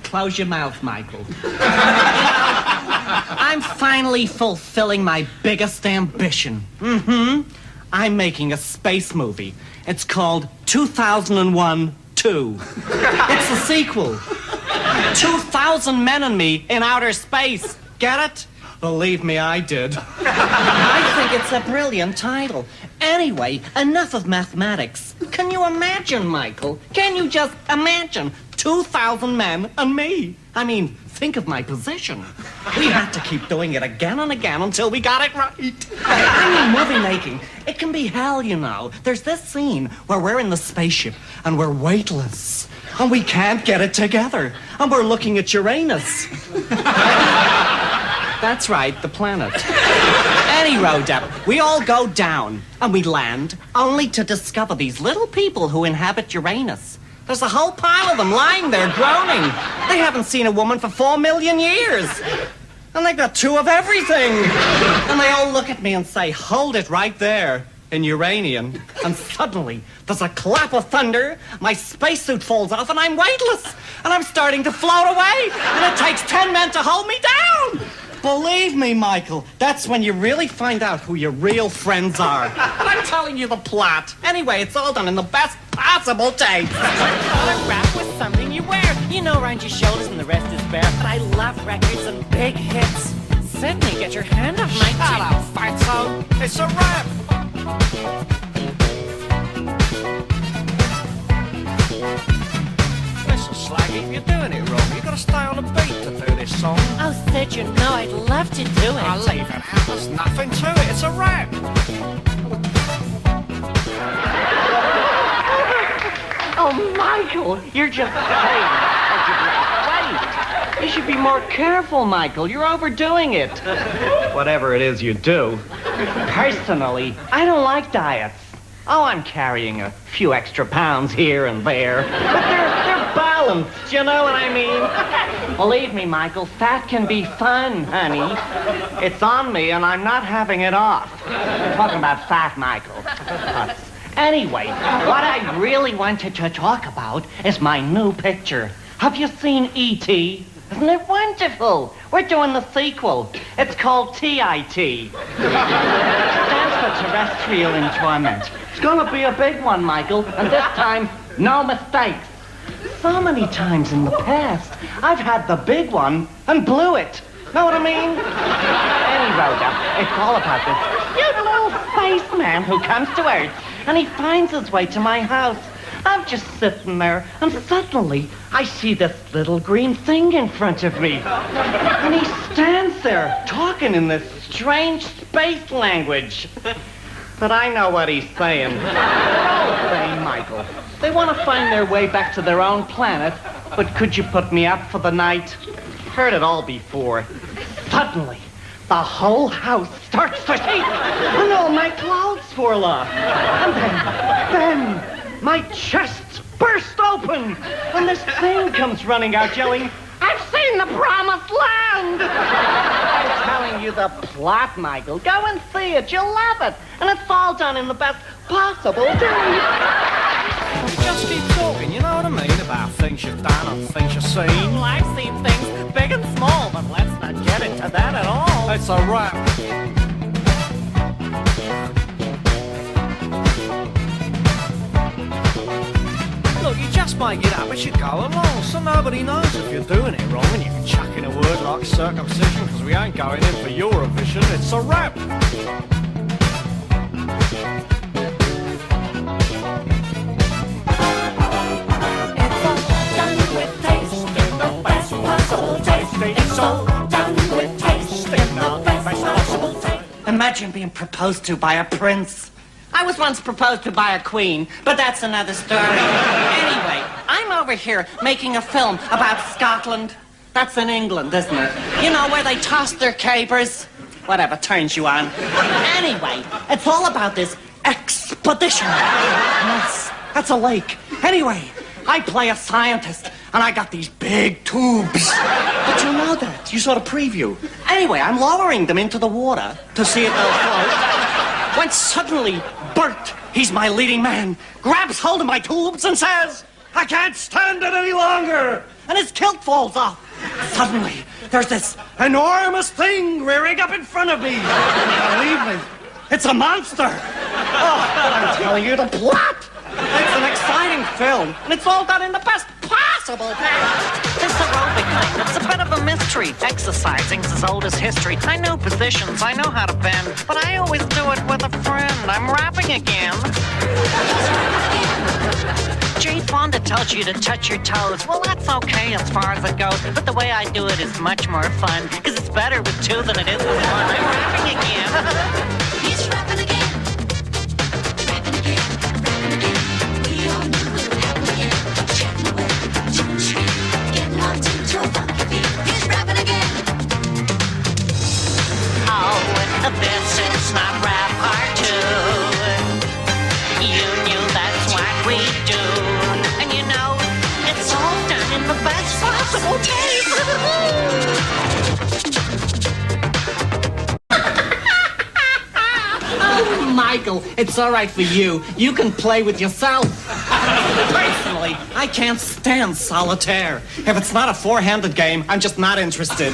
close your mouth, Michael. I'm finally fulfilling my biggest ambition. I'm making a space movie. It's called 2001-2. It's a sequel. 2,000 men and me in outer space. Get it? Believe me, I did. I think it's a brilliant title. Anyway, enough of mathematics. Can you imagine, Michael? Can you just imagine 2,000 men and me? I mean, think of my position. We had to keep doing it again and again until we got it right. I mean, movie making, it can be hell, you know. There's this scene where we're in the spaceship and we're weightless. And we can't get it together. And we're looking at Uranus. That's right, the planet. Any road up, we all go down and we land only to discover these little people who inhabit Uranus. There's a whole pile of them lying there groaning. They haven't seen a woman for 4 million years. And they've got 2 of everything. And they all look at me and say, hold it right there in Uranian. And suddenly, there's a clap of thunder, my spacesuit falls off and I'm weightless. And I'm starting to float away. And it takes 10 men to hold me down. Believe me, Michael, that's when you really find out who your real friends are. And I'm telling you the plot. Anyway, it's all done in the best possible taste. A wrap with something you wear. You know, around your shoulders and the rest is bare. But I love records and big hits. Sydney, get your hand off my Shut up, fatso. It's a rap. Listen, Slaggy, you're doing it wrong. You've got to stay on the beat to do this song. Oh, Sid, you know I'd love to do it. I'll leave it out. There's nothing to it. It's a rap. Oh, Michael, you're just playing. Wait. You should be more careful, Michael. You're overdoing it. Whatever it is you do. Personally, I don't like diets. Oh, I'm carrying a few extra pounds here and there. But they're balanced, you know what I mean? Believe me, Michael, fat can be fun, honey. It's on me and I'm not having it off. I'm talking about fat, Michael. Anyway, what I really wanted to talk about is my new picture. Have you seen E.T.? Isn't it wonderful? We're doing the sequel. It's called TIT. Stands for Terrestrial in Torment. It's gonna be a big one, Michael, and this time, no mistakes. So many times in the past, I've had the big one and blew it. Know what I mean? Any road up, it's all about this cute little spaceman who comes to Earth, and he finds his way to my house. I'm just sitting there, and suddenly I see this little green thing in front of me. And he stands there, talking in this strange space language. But I know what he's saying. They're all saying, Michael. They want to find their way back to their own planet, but could you put me up for the night? Heard it all before. Suddenly, the whole house starts to shake, and all my clothes fall off. And then, my chest burst open, and this thing comes running out yelling, I've seen the promised land! I'm telling you the plot, Michael. Go and see it. You'll love it. And it's all done in the best possible way. Just keep talking, you know what I mean? About things you've done and things you've seen. Well, I've seen things big and small, but let's not get into that at all. It's a rap. Look, you just make it up as you go along, so nobody knows if you're doing it wrong, and you can chuck in a word like circumcision, because we ain't going in for Eurovision. It's a rap. It's all done with taste in the best possible taste. It's all done with taste in the best possible taste. Imagine being proposed to by a prince. I was once proposed to by a queen, but that's another story. Anyway, I'm over here making a film about Scotland. That's in England, isn't it? You know, where they toss their capers. Whatever turns you on. Anyway, it's all about this expedition. Yes, that's a lake. Anyway, I play a scientist, and I got these big tubes. But you know that. You saw the preview. Anyway, I'm lowering them into the water to see if they'll float. When suddenly, Bert, he's my leading man, grabs hold of my tubes and says, I can't stand it any longer. And his kilt falls off. Suddenly, there's this enormous thing rearing up in front of me. Believe me, it's a monster. Oh, I'm telling you the plot. It's an exciting film, and it's all done in the best possible way. This aerobic thing, it's a bit of a mystery. Exercising's as old as history. I know positions, I know how to bend, but I always do it with a friend. I'm rapping again. Jane Fonda tells you to touch your toes. Well, that's okay as far as it goes, but the way I do it is much more fun, because it's better with two than it is with one. I'm rapping again. He's rapping again. Rapping again. Rapping again. We all knew it would happen again. Chatting away to the street. Getting locked into a funky beat. He's rapping again. Oh, this is not rap part two. You knew that's what we do. And you know, it's all done in the best possible taste. Oh, Michael, it's all right for you. You can play with yourself. Personally, I can't stand solitaire. If it's not a four-handed game, I'm just not interested.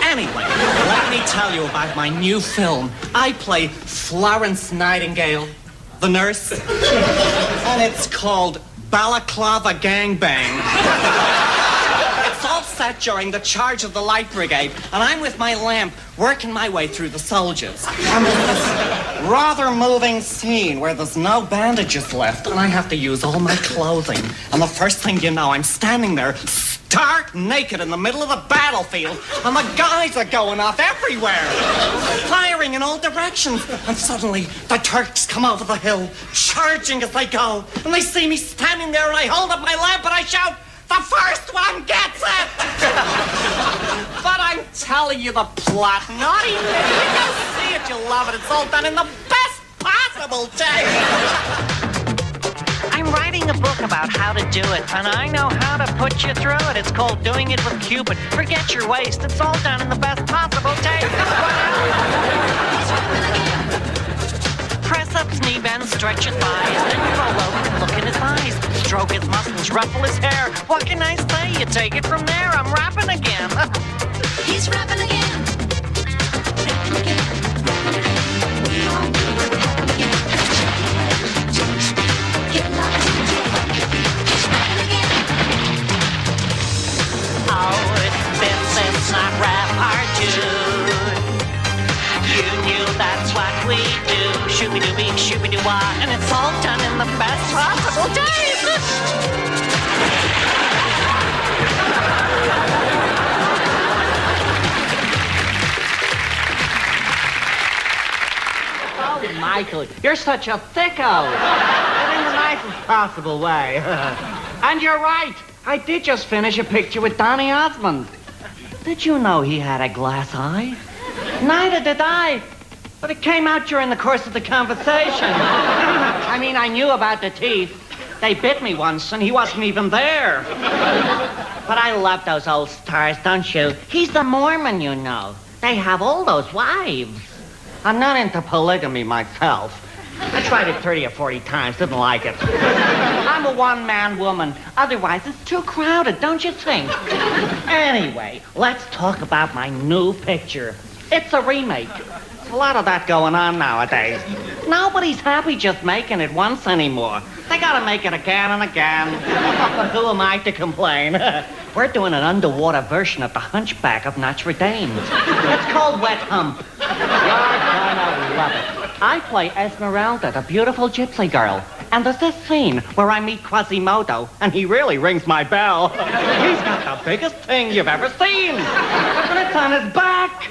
Anyway, let me tell you about my new film. I play Florence Nightingale, the nurse, and it's called Balaclava Gangbang. It's all set during the charge of the Light Brigade, and I'm with my lamp working my way through the soldiers. And there's this rather moving scene where there's no bandages left, and I have to use all my clothing. And the first thing you know, I'm standing there stark naked in the middle of the battlefield, and the guys are going off everywhere, firing in all directions. And suddenly, the Turks come over the hill, charging as they go, and they see me standing there, and I hold up my lamp, and I shout, "The first one gets it!" But I'm telling you the plot, naughty me. You go see it, you'll love it. It's all done in the best possible taste. I'm writing a book about how to do it, and I know how to put you through it. It's called Doing It with Cupid. Forget your waist. It's all done in the best possible taste. Press ups, knee bends, stretch his thighs, then you roll over and look in his eyes. Stroke his muscles, ruffle his hair. What can I say? You take it from there. I'm rapping again. He's rapping again. Rapping again. We all knew it would happen again. Getting locked into a funky beat. He's rapping again. Oh, this is not rap part two. You knew that's what we do. Shooby-dooby, shooby-doo-wah, and it's all done in the best possible taste. Oh, Michael, you're such a thicko. And in the nicest possible way. And you're right. I did just finish a picture with Donny Osmond. Did you know he had a glass eye? Neither did I. But it came out during the course of the conversation. I mean, I knew about the teeth. They bit me once, and he wasn't even there. But I love those old stars, don't you? He's the Mormon, you know. They have all those wives. I'm not into polygamy myself. I tried it 30 or 40 times, didn't like it. I'm a one-man woman. Otherwise, it's too crowded, don't you think? Anyway, let's talk about my new picture. It's a remake. There's a lot of that going on nowadays. Nobody's happy just making it once anymore. They gotta make it again and again. But who am I to complain? We're doing an underwater version of The Hunchback of Notre Dame. It's called Wet Hump. You're gonna love it. I play Esmeralda, the beautiful gypsy girl. And there's this scene where I meet Quasimodo, and he really rings my bell. He's got the biggest thing you've ever seen. And it's on his back.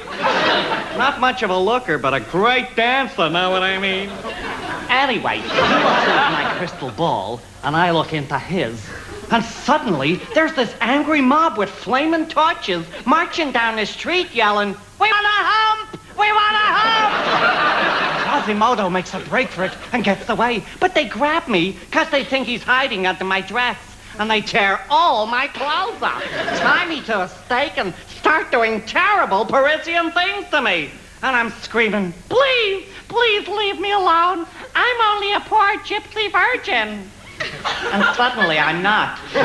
Not much of a looker, but a great dancer, know what I mean? Anyway, he looks into my crystal ball, and I look into his. And suddenly, there's this angry mob with flaming torches marching down the street yelling, "We want a hump! We want a hump!" Quasimodo makes a break for it and gets away. But they grab me because they think he's hiding under my dress. And they tear all my clothes off, tie me to a stake, and start doing terrible Parisian things to me. And I'm screaming, "Please, please leave me alone. I'm only a poor gypsy virgin." And suddenly I'm not. Then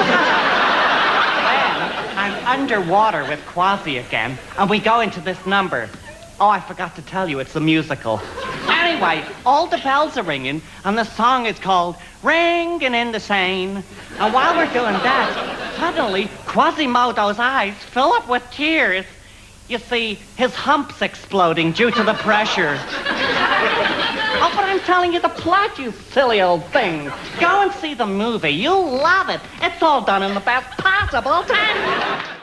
I'm underwater with Quasi again, and we go into this number. Oh, I forgot to tell you, it's a musical. Anyway, all the bells are ringing, and the song is called Ringing in the Seine. And while we're doing that, suddenly Quasimodo's eyes fill up with tears. You see, his hump's exploding due to the pressure. Oh, but I'm telling you the plot, you silly old thing. Go and see the movie. You'll love it. It's all done in the best possible time.